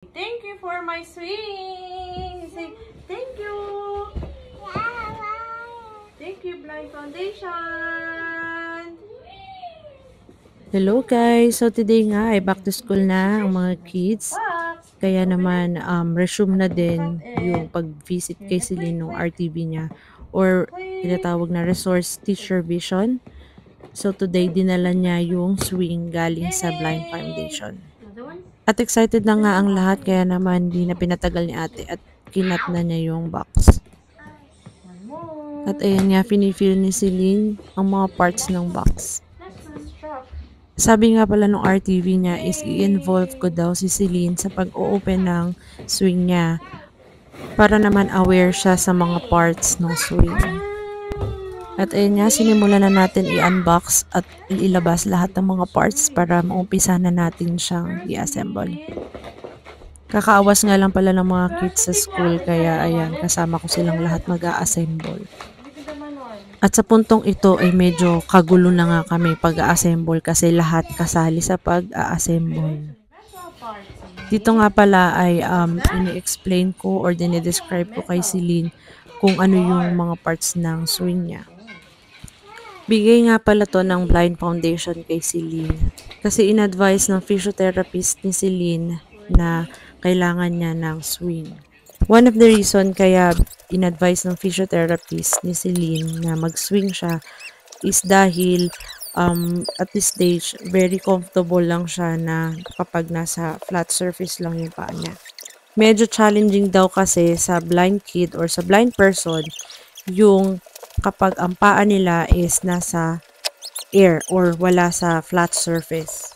Thank you for my swing. Say, thank you. Thank you, Blind Foundation. Hello guys! So today nga ay back to school na ang mga kids. Kaya naman resume na din yung pag-visit kay Celine ng RTV niya or tinatawag na Resource Teacher Vision. So today dinala niya yung swing galing sa Blind Foundation. At excited na nga ang lahat kaya naman di na pinatagal ni ate at kinat na niya yung box. At ayan nga, feel ni Celine ang mga parts ng box. Sabi nga pala ng RTV niya is i-involve ko daw si Celine sa pag-o-open ng swing niya para naman aware siya sa mga parts ng swing. At ayun nga, sinimulan na natin i-unbox at ilabas lahat ng mga parts para maumpisa na natin siyang i-assemble. Kakaawas nga lang pala ng mga kids sa school kaya ayan, kasama ko silang lahat mag-a-assemble. At sa puntong ito ay medyo kagulo na nga kami pag-a-assemble kasi lahat kasali sa pag-a-assemble. Dito nga pala ay ini-explain ko or dinidescribe ko kay Celine kung ano yung mga parts ng swing niya. Bigay nga pala to ng Blind Foundation kay Celine kasi in-advise ng physiotherapist ni Celine na kailangan niya ng swing. One of the reason kaya in-advise ng physiotherapist ni Celine na mag-swing siya is dahil at this stage, very comfortable lang siya na kapag nasa flat surface lang yung paa niya. Medyo challenging daw kasi sa blind kid or sa blind person yung kapag ang paa nila is nasa air or wala sa flat surface.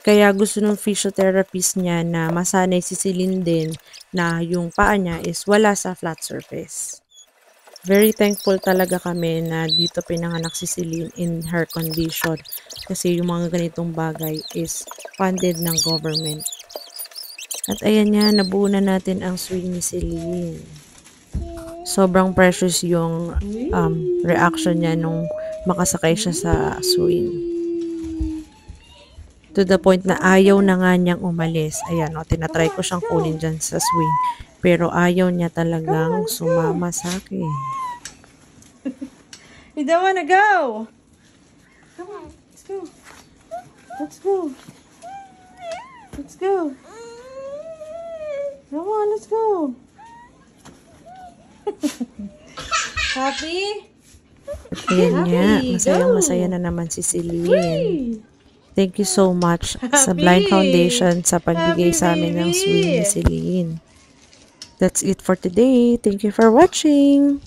Kaya gusto ng physiotherapist niya na masanay si Celine din na yung paa niya is wala sa flat surface. Very thankful talaga kami na dito pinanganak si Celine in her condition kasi yung mga ganitong bagay is funded ng government. At ayan nga, nabuo na natin ang swing ni Celine. Sobrang precious yung reaction niya nung makasakay siya sa swing. To the point na ayaw na nga niyang umalis. Ayan, tinatry ko siyang kunin dyan sa swing. Pero ayaw niya talagang sumama sa akin. You don't wanna go? Come on, let's go. Let's go. Let's go. Come on, let's go. Happy? Ayan nga, masayang-masaya na naman si Celine. Thank you so much sa Blind Foundation sa pagbigay sa amin ng swing ni Celine. That's it for today. Thank you for watching.